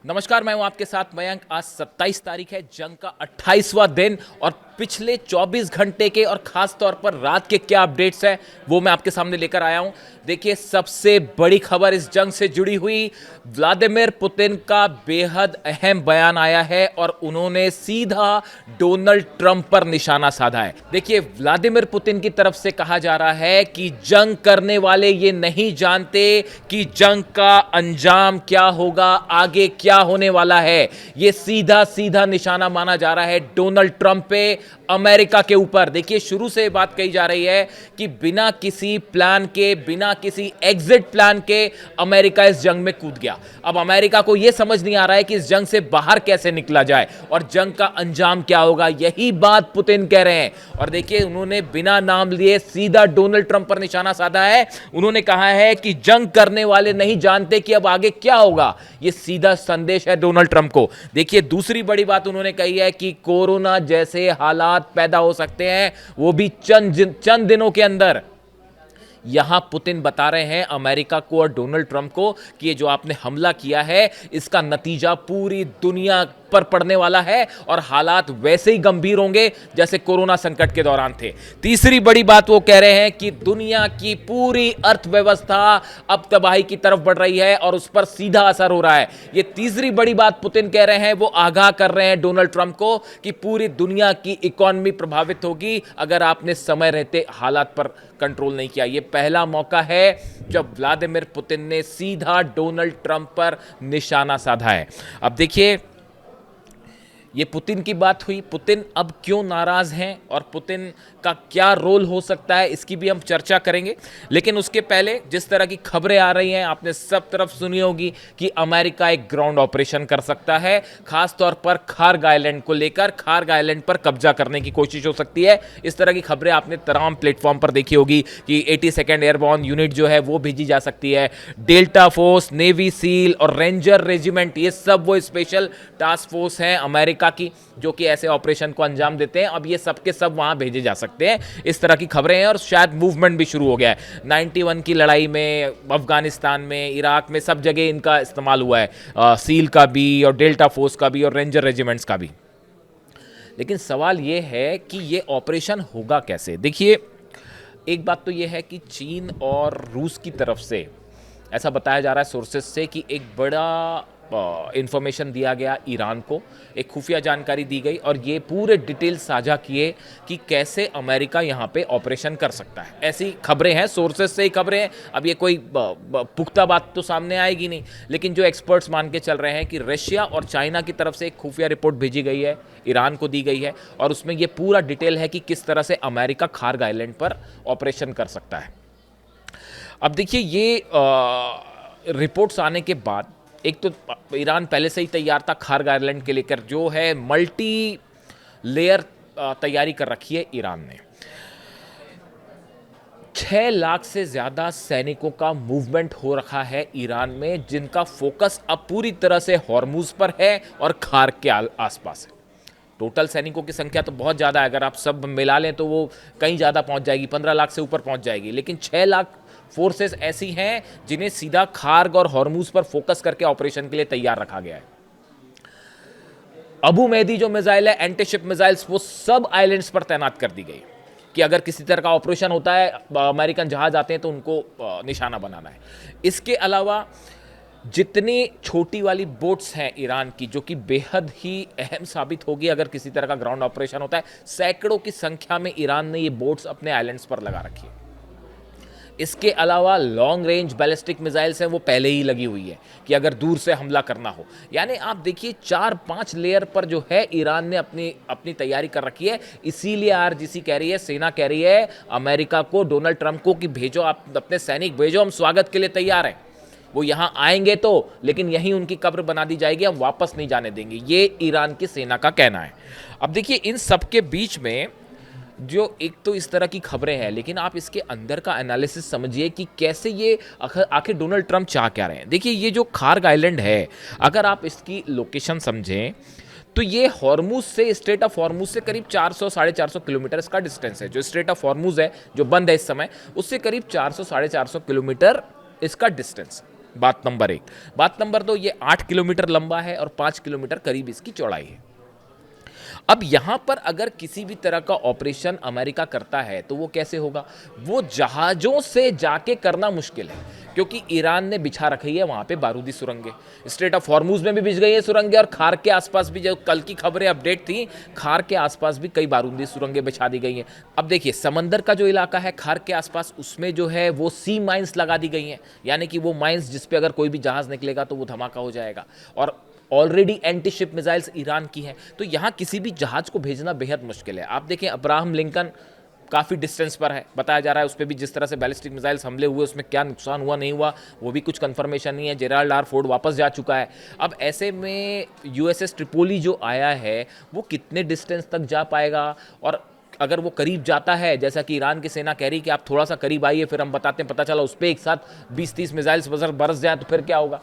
नमस्कार, मैं हूं आपके साथ मयंक। आज 27 तारीख है, जंग का 28वां दिन और पिछले 24 घंटे के और खास तौर पर रात के क्या अपडेट्स हैं वो मैं आपके सामने लेकर आया हूं। देखिए, सबसे बड़ी खबर इस जंग से जुड़ी हुई व्लादिमीर पुतिन का बेहद अहम बयान आया है और उन्होंने सीधा डोनाल्ड ट्रंप पर निशाना साधा है। देखिए, व्लादिमीर पुतिन की तरफ से कहा जा रहा है कि जंग करने वाले ये नहीं जानते कि जंग का अंजाम क्या होगा, आगे क्या होने वाला है। ये सीधा सीधा निशाना माना जा रहा है डोनाल्ड ट्रंप पे, अमेरिका के ऊपर। देखिए, शुरू से बात कही जा रही है कि बिना किसी प्लान के, बिना किसी एग्जिट प्लान के अमेरिका इस जंग में कूद गया। अब अमेरिका को यह समझ नहीं आ रहा है कि इस जंग से बाहर कैसे निकला जाए और जंग का अंजाम क्या होगा। यही बात पुतिन कह रहे हैं और देखिए, उन्होंने बिना नाम लिए सीधा डोनाल्ड ट्रंप पर निशाना साधा है। उन्होंने कहा है कि जंग करने वाले नहीं जानते कि अब आगे क्या होगा। यह सीधा संदेश है डोनाल्ड ट्रंप को। देखिए, दूसरी बड़ी बात उन्होंने कही है कि कोरोना जैसे हालात पैदा हो सकते हैं, वो भी चंद दिनों के अंदर। यहां पुतिन बता रहे हैं अमेरिका को और डोनाल्ड ट्रंप को कि ये जो आपने हमला किया है, इसका नतीजा पूरी दुनिया पर पड़ने वाला है और हालात वैसे ही गंभीर होंगे जैसे कोरोना संकट के दौरान थे। तीसरी बड़ी बात वो कह रहे हैं कि दुनिया की पूरी अर्थव्यवस्था अब तबाही की तरफ बढ़ रही है और उस पर सीधा असर हो रहा है। ये तीसरी बड़ी बात पुतिन कह रहे हैं। वो आगाह कर रहे हैं डोनाल्ड ट्रंप को कि पूरी दुनिया की इकोनॉमी प्रभावित होगी अगर आपने समय रहते हालात पर कंट्रोल नहीं किया। ये पहला मौका है जब व्लादिमीर पुतिन ने सीधा डोनाल्ड ट्रंप पर निशाना साधा है। अब देखिए, ये पुतिन की बात हुई। पुतिन अब क्यों नाराज हैं और पुतिन का क्या रोल हो सकता है, इसकी भी हम चर्चा करेंगे। लेकिन उसके पहले जिस तरह की खबरें आ रही हैं, आपने सब तरफ सुनी होगी कि अमेरिका एक ग्राउंड ऑपरेशन कर सकता है, खास तौर पर खार्ग आइलैंड को लेकर। खार्ग आइलैंड पर कब्जा करने की कोशिश हो सकती है। इस तरह की खबरें आपने तमाम प्लेटफॉर्म पर देखी होगी कि 82nd एयरबॉर्न यूनिट जो है वो भेजी जा सकती है। डेल्टा फोर्स, नेवी सील और रेंजर रेजिमेंट, ये सब वो स्पेशल टास्क फोर्स हैं अमेरिका की जो कि ऐसे ऑपरेशन को अंजाम देते हैं। अब ये सब के सब वहां भेजे जा सकते हैं, इस तरह की खबरें हैं और शायद मूवमेंट भी शुरू हो गया है। 91 की लड़ाई में, अफगानिस्तान में, इराक में, सब जगह इनका इस्तेमाल हुआ है, सील का भी और डेल्टा फोर्स का भी और रेंजर रेजिमेंट्स का भी। लेकिन सवाल ये है कि ये ऑपरेशन होगा कैसे। देखिए, एक बात तो ये है कि चीन और रूस की तरफ से ऐसा बताया जा रहा है सोर्सेस से कि एक बड़ा इंफॉर्मेशन दिया गया ईरान को, एक खुफिया जानकारी दी गई और ये पूरे डिटेल साझा किए कि कैसे अमेरिका यहाँ पे ऑपरेशन कर सकता है। ऐसी खबरें हैं, सोर्सेस से ही खबरें हैं। अब ये कोई पुख्ता बात तो सामने आएगी नहीं, लेकिन जो एक्सपर्ट्स मान के चल रहे हैं कि रशिया और चाइना की तरफ से एक खुफिया रिपोर्ट भेजी गई है, ईरान को दी गई है और उसमें ये पूरा डिटेल है कि किस तरह से अमेरिका खार्ग आइलैंड पर ऑपरेशन कर सकता है। अब देखिए, ये रिपोर्ट्स आने के बाद एक तो ईरान पहले से ही तैयार था खार्ग आइलैंड के लेकर, जो है मल्टी लेयर तैयारी कर रखी है ईरान ने। 6 लाख से ज्यादा सैनिकों का मूवमेंट हो रखा है ईरान में, जिनका फोकस अब पूरी तरह से हॉर्मुज पर है और खार्ग के आसपास है। टोटल सैनिकों की संख्या तो बहुत ज़्यादा है, अगर आप सब मिला लें तो वो कहीं ज़्यादा पहुंच जाएगी, 15 लाख से ऊपर पहुंच जाएगी। लेकिन 6 लाख फोर्सेस ऐसी हैं जिन्हें सीधा खार्ग और हॉर्मुज पर फोकस करके ऑपरेशन के लिए तैयार रखा गया है। अबू मेहदी जो मिसाइल है, एंटी शिप मिसाइल्स, वो सब आइलैंड्स पर तैनात कर दी गई कि अगर किसी तरह का ऑपरेशन होता है, अमेरिकन जहाज आते हैं तो उनको निशाना बनाना है। इसके अलावा जितनी छोटी वाली बोट्स हैं ईरान की, जो कि बेहद ही अहम साबित होगी अगर किसी तरह का ग्राउंड ऑपरेशन होता है, सैकड़ों की संख्या में ईरान ने ये बोट्स अपने आइलैंड्स पर लगा रखी है। इसके अलावा लॉन्ग रेंज बैलिस्टिक मिसाइल्स हैं, वो पहले ही लगी हुई है कि अगर दूर से हमला करना हो। यानी आप देखिए, 4-5 लेयर पर जो है ईरान ने अपनी तैयारी कर रखी है। इसीलिए आरजीसी कह रही है, सेना कह रही है अमेरिका को, डोनाल्ड ट्रंप को कि भेजो, आप अपने सैनिक भेजो, हम स्वागत के लिए तैयार हैं। वो यहाँ आएंगे तो, लेकिन यहीं उनकी कब्र बना दी जाएगी, हम वापस नहीं जाने देंगे, ये ईरान की सेना का कहना है। अब देखिए, इन सब के बीच में जो एक तो इस तरह की खबरें हैं, लेकिन आप इसके अंदर का एनालिसिस समझिए कि कैसे ये आखिर डोनाल्ड ट्रंप चाह क्या रहे हैं। देखिए, ये जो खार्ग आइलैंड है, अगर आप इसकी लोकेशन समझें तो ये हॉर्मुज से, स्ट्रेट ऑफ हॉर्मुज से करीब 400-450 किलोमीटर इसका डिस्टेंस है। जो स्ट्रेट ऑफ हॉर्मुज है, जो बंद है इस समय, उससे करीब 400-450 किलोमीटर इसका डिस्टेंस। बात नंबर एक। बात नंबर दो, ये 8 किलोमीटर लंबा है और 5 किलोमीटर करीब इसकी चौड़ाई है। अब यहां पर अगर किसी भी तरह का ऑपरेशन अमेरिका करता है तो वो कैसे होगा? वो जहाजों से जाके करना मुश्किल है, क्योंकि ईरान ने बिछा रखी है वहां पे बारूदी सुरंगें। स्ट्रेट ऑफ हॉर्मूज में भी बिछ गई है सुरंगें, और खार के आसपास भी, जो कल की खबरें अपडेट थी, खार के आसपास भी कई बारूदी सुरंगें बिछा दी गई हैं। अब देखिए, समंदर का जो इलाका है खार के आसपास, उसमें जो है वो सी माइंस लगा दी गई हैं, यानी कि वो माइंस जिस पे अगर कोई भी जहाज निकलेगा तो वो धमाका हो जाएगा। और already anti ship missiles Iran की हैं, तो यहाँ किसी भी जहाज को भेजना बेहद मुश्किल है। आप देखें, अब्राहम लिंकन काफ़ी डिस्टेंस पर है, बताया जा रहा है उस पर भी जिस तरह से बैलिस्टिक मिसाइल्स हमले हुए, उसमें क्या नुकसान हुआ नहीं हुआ वो भी कुछ कंफर्मेशन नहीं है। जेराल्ड आर फोर्ड वापस जा चुका है। अब ऐसे में यूएसएस ट्रिपोली जो आया है वो कितने डिस्टेंस तक जा पाएगा, और अगर वो करीब जाता है, जैसा कि ईरान की सेना कह रही कि आप थोड़ा सा करीब आइए फिर हम बताते हैं, पता चला उस पर एक साथ 20-30 मिसाइल्स बरस जाए तो फिर क्या होगा?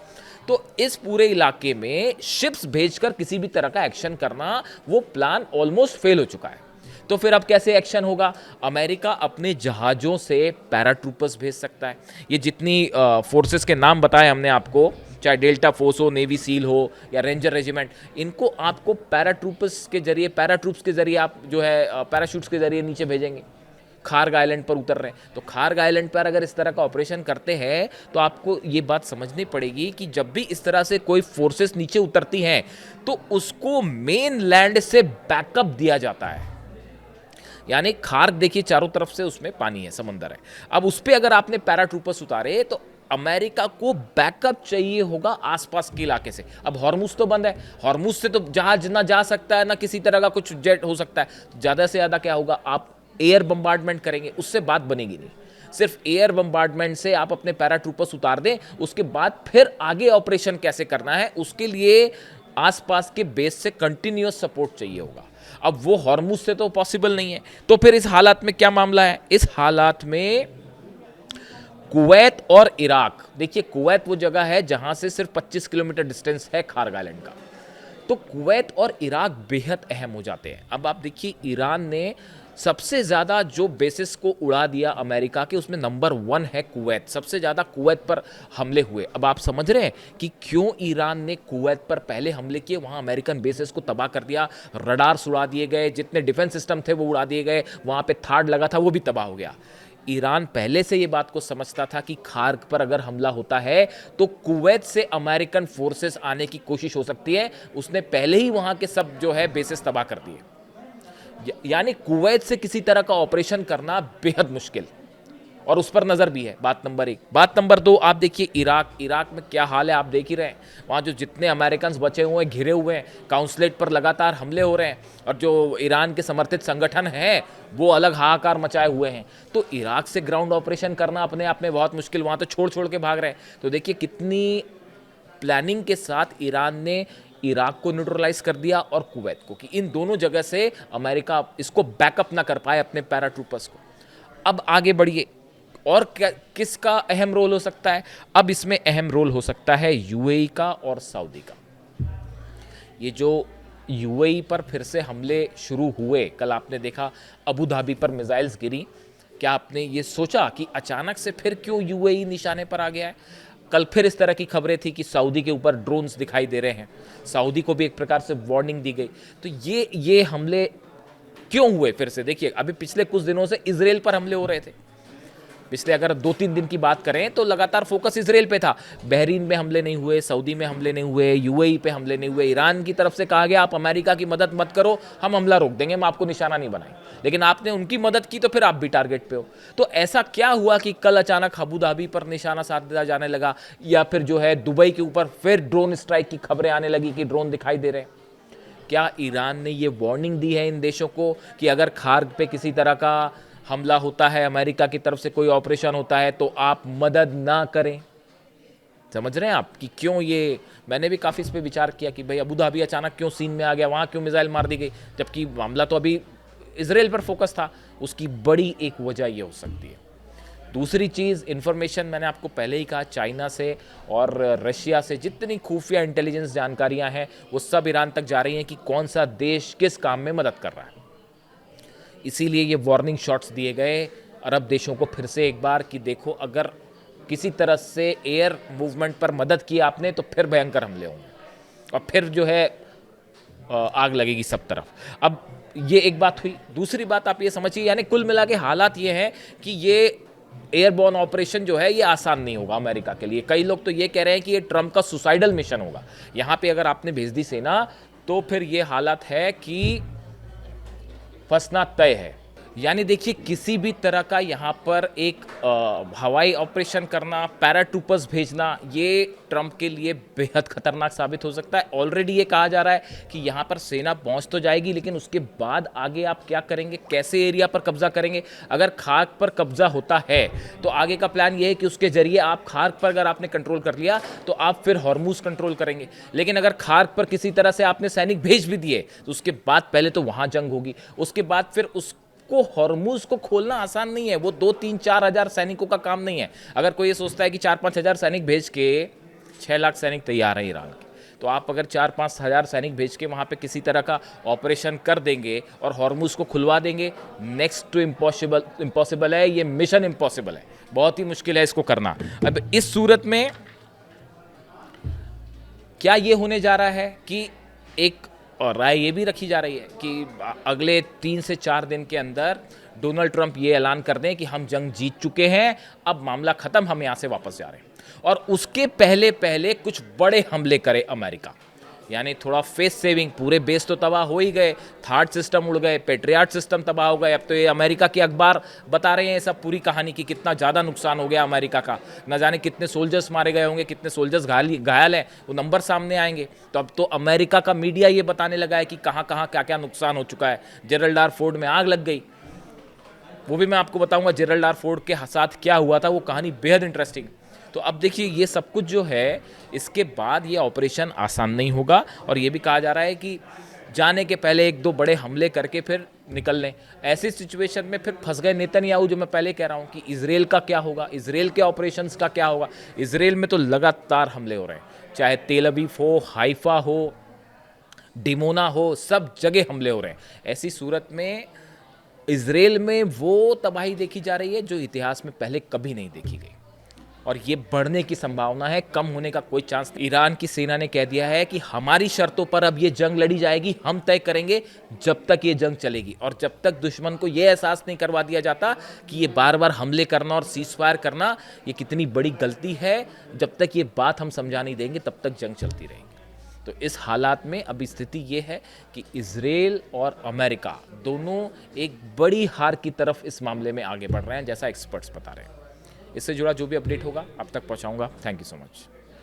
तो इस पूरे इलाके में शिप्स भेजकर किसी भी तरह का एक्शन करना, वो प्लान ऑलमोस्ट फेल हो चुका है। तो फिर अब कैसे एक्शन होगा? अमेरिका अपने जहाज़ों से पैराट्रूपर्स भेज सकता है। ये जितनी फोर्सेस के नाम बताए हमने आपको, चाहे डेल्टा फोर्स हो, नेवी सील हो या रेंजर रेजिमेंट, इनको आपको पैराट्रूपर्स के जरिए, पैराट्रूप्स के जरिए आप जो है पैराशूट्स के जरिए नीचे भेजेंगे। खार्ग आइलैंड पर उतर रहे हैं, तो खार्ग आइलैंड पर अगर इस तरह का ऑपरेशन करते हैं तो आपको ये बात समझनी पड़ेगी कि जब भी इस तरह से कोई फोर्सेस नीचे उतरती हैं तो उसको मेन लैंड से बैकअप दिया जाता है। यानी खार्ग देखिए, चारों तरफ से उसमें पानी है, समंदर है। अब उस पर अगर आपने पैराट्रूपर्स उतारे तो अमेरिका को बैकअप चाहिए होगा आसपास के इलाके से। अब हॉर्मुज तो बंद है, हॉर्मुज से तो जहाज ना जा सकता है, ना किसी तरह का कुछ जेट हो सकता है। ज़्यादा से ज़्यादा क्या होगा, आप एयर बम्बार्डमेंट करेंगे, उससे बात बनेगी नहीं। सिर्फ एयर बम्बार्डमेंट से आप अपने पैराट्रूपर्स उतार दें, उसके बाद फिर आगे ऑपरेशन कैसे करना है उसके लिए आसपास के बेस से कंटिन्यूअस सपोर्ट चाहिए होगा। अब वो हॉर्मुज से तो पॉसिबल नहीं है। तो फिर इस हालात में क्या मामला है? इस हालात में कुवैत और इराक, देखिए कुवैत वो जगह है जहां से सिर्फ 25 किलोमीटर डिस्टेंस है खार्ग आइलैंड का, तो कुवैत और इराक बेहद अहम हो जाते हैं। अब आप देखिए, ईरान ने सबसे ज़्यादा जो बेसिस को उड़ा दिया अमेरिका के, उसमें नंबर 1 है कुवैत। सबसे ज़्यादा कुवैत पर हमले हुए। अब आप समझ रहे हैं कि क्यों ईरान ने कुवैत पर पहले हमले किए, वहाँ अमेरिकन बेसिस को तबाह कर दिया, रडार्स उड़ा दिए गए, जितने डिफेंस सिस्टम थे वो उड़ा दिए गए, वहाँ पे थाड लगा था वो भी तबाह हो गया। ईरान पहले से ये बात को समझता था कि खार्ग पर अगर हमला होता है तो कुवैत से अमेरिकन फोर्सेस आने की कोशिश हो सकती है। उसने पहले ही वहाँ के सब जो है बेसिस तबाह कर दिए। यानी कुवैत से किसी तरह का ऑपरेशन करना बेहद मुश्किल, और उस पर नज़र भी है। बात नंबर 1। बात नंबर 2, आप देखिए इराक में क्या हाल है, आप देख ही रहे हैं। वहाँ जो जितने अमेरिकन बचे हुए हैं, घिरे हुए हैं, काउंसलेट पर लगातार हमले हो रहे हैं, और जो ईरान के समर्थित संगठन हैं वो अलग हाहाकार मचाए हुए हैं। तो इराक से ग्राउंड ऑपरेशन करना अपने आप में बहुत मुश्किल, वहाँ तो छोड़ छोड़ के भाग रहे हैं। तो देखिए कितनी प्लानिंग के साथ ईरान ने इराक को न्यूट्रलाइज कर दिया और कुवैत को, कि इन दोनों जगह से अमेरिका इसको बैकअप ना कर पाए अपने पैराट्रूपर्स को। अब आगे बढ़िए, और क्या किसका अहम रोल हो सकता है? अब इसमें अहम रोल हो सकता है यूएई का और सऊदी का। ये जो यूएई पर फिर से हमले शुरू हुए, कल आपने देखा अबू धाबी पर मिसाइल्स गिरी, क्या आपने ये सोचा कि अचानक से फिर क्यों यूएई निशाने पर आ गया है? कल फिर इस तरह की खबरें थी कि सऊदी के ऊपर ड्रोन्स दिखाई दे रहे हैं, सऊदी को भी एक प्रकार से वार्निंग दी गई। तो ये हमले क्यों हुए फिर से? देखिए, अभी पिछले कुछ दिनों से इजराइल पर हमले हो रहे थे। पिछले अगर 2-3 दिन की बात करें तो लगातार फोकस इजराइल पे था। बहरीन में हमले नहीं हुए, सऊदी में हमले नहीं हुए, यूएई पे हमले नहीं हुए। ईरान की तरफ से कहा गया आप अमेरिका की मदद मत करो, हम हमला रोक देंगे, हम आपको निशाना नहीं बनाएंगे। लेकिन आपने उनकी मदद की तो फिर आप भी टारगेट पे हो। तो ऐसा क्या हुआ कि कल अचानक अबू धाबी पर निशाना साधा जाने लगा, या फिर जो है दुबई के ऊपर फिर ड्रोन स्ट्राइक की खबरें आने लगी कि ड्रोन दिखाई दे रहे हैं? क्या ईरान ने ये वार्निंग दी है इन देशों को कि अगर खार्ग पे किसी तरह का हमला होता है, अमेरिका की तरफ से कोई ऑपरेशन होता है, तो आप मदद ना करें? समझ रहे हैं आप कि क्यों ये? मैंने भी काफ़ी इस पर विचार किया कि भाई अबू धाबी अचानक क्यों सीन में आ गया, वहाँ क्यों मिसाइल मार दी गई, जबकि मामला तो अभी इजराइल पर फोकस था। उसकी बड़ी एक वजह ये हो सकती है। दूसरी चीज़, इन्फॉर्मेशन मैंने आपको पहले ही कहा, चाइना से और रशिया से जितनी खुफिया इंटेलिजेंस जानकारियां हैं वो सब ईरान तक जा रही हैं कि कौन सा देश किस काम में मदद कर रहा है। इसीलिए ये वार्निंग शॉट्स दिए गए अरब देशों को फिर से एक बार कि देखो, अगर किसी तरह से एयर मूवमेंट पर मदद की आपने तो फिर भयंकर हमले होंगे और फिर जो है आग लगेगी सब तरफ। अब ये एक बात हुई। दूसरी बात आप ये समझिए, यानी कुल मिला के हालात ये हैं कि ये एयरबॉर्न ऑपरेशन जो है ये आसान नहीं होगा अमेरिका के लिए। कई लोग तो ये कह रहे हैं कि ये ट्रंप का सुसाइडल मिशन होगा। यहाँ पे अगर आपने भेज दी सेना तो फिर ये हालत है कि फंसना तय है। यानी देखिए, किसी भी तरह का यहाँ पर एक हवाई ऑपरेशन करना, पैराट्रूपर्स भेजना, ये ट्रंप के लिए बेहद खतरनाक साबित हो सकता है। ऑलरेडी ये कहा जा रहा है कि यहाँ पर सेना पहुँच तो जाएगी, लेकिन उसके बाद आगे आप क्या करेंगे, कैसे एरिया पर कब्जा करेंगे। अगर खार्क पर कब्जा होता है तो आगे का प्लान ये है कि उसके जरिए आप खार्क पर अगर आपने कंट्रोल कर लिया तो आप फिर हॉर्मुज कंट्रोल करेंगे। लेकिन अगर खार्क पर किसी तरह से आपने सैनिक भेज भी दिए तो उसके बाद पहले तो वहाँ जंग होगी, उसके बाद फिर को हॉर्मुज को खोलना आसान नहीं है। वो 2-3-4 हजार सैनिकों का काम नहीं है। अगर कोई ये सोचता है कि 4-5 हजार सैनिक भेज के 6 लाख सैनिक तैयार हैं ईरान के, तो आप अगर 4-5 हजार सैनिक भेज के वहाँ पे किसी तरह का ऑपरेशन कर देंगे और हॉर्मुज को खुलवा देंगे, नेक्स्ट टू इम्पॉसिबल है। ये मिशन इम्पॉसिबल है, बहुत ही मुश्किल है इसको करना। अब इस सूरत में क्या ये होने जा रहा है कि एक और राय ये भी रखी जा रही है कि अगले 3 से 4 दिन के अंदर डोनाल्ड ट्रंप ये ऐलान कर दें कि हम जंग जीत चुके हैं, अब मामला खत्म, हम यहाँ से वापस जा रहे हैं, और उसके पहले पहले कुछ बड़े हमले करे अमेरिका। यानी थोड़ा फेस सेविंग, पूरे बेस तो तबाह हो ही गए, थार्ड सिस्टम उड़ गए, पेट्रियाट सिस्टम तबाह हो गए। अब तो ये अमेरिका के अखबार बता रहे हैं सब पूरी कहानी की कितना ज़्यादा नुकसान हो गया अमेरिका का, न जाने कितने सोल्जर्स मारे गए होंगे, कितने सोल्जर्स घायल हैं, वो नंबर सामने आएंगे। तो अब तो अमेरिका का मीडिया ये बताने लगा है कि कहाँ कहाँ क्या क्या नुकसान हो चुका है। जेरल्ड आर फोर्ड में आग लग गई, वो भी मैं आपको बताऊंगा जेरल्ड आर फोर्ड के साथ क्या हुआ था, वो कहानी बेहद इंटरेस्टिंग। तो अब देखिए, ये सब कुछ जो है, इसके बाद ये ऑपरेशन आसान नहीं होगा, और ये भी कहा जा रहा है कि जाने के पहले 1-2 बड़े हमले करके फिर निकल लें। ऐसी सिचुएशन में फिर फंस गए नेतन्याहू। जो मैं पहले कह रहा हूँ कि इजराइल का क्या होगा, इजराइल के ऑपरेशंस का क्या होगा। इजराइल में तो लगातार हमले हो रहे हैं, चाहे तेल अवीव हो, हाइफा हो, डिमोना हो, सब जगह हमले हो रहे हैं। ऐसी सूरत में इजराइल में वो तबाही देखी जा रही है जो इतिहास में पहले कभी नहीं देखी गई, और ये बढ़ने की संभावना है, कम होने का कोई चांस नहीं। ईरान की सेना ने कह दिया है कि हमारी शर्तों पर अब ये जंग लड़ी जाएगी, हम तय करेंगे जब तक ये जंग चलेगी, और जब तक दुश्मन को ये एहसास नहीं करवा दिया जाता कि ये बार बार हमले करना और सीज फायर करना ये कितनी बड़ी गलती है, जब तक ये बात हम समझा नहीं देंगे तब तक जंग चलती रहेगी। तो इस हालात में अब स्थिति ये है कि इजराइल और अमेरिका दोनों एक बड़ी हार की तरफ इस मामले में आगे बढ़ रहे हैं, जैसा एक्सपर्ट्स बता रहे हैं। इससे जुड़ा जो भी अपडेट होगा अब तक पहुंचाऊंगा। Thank you so much.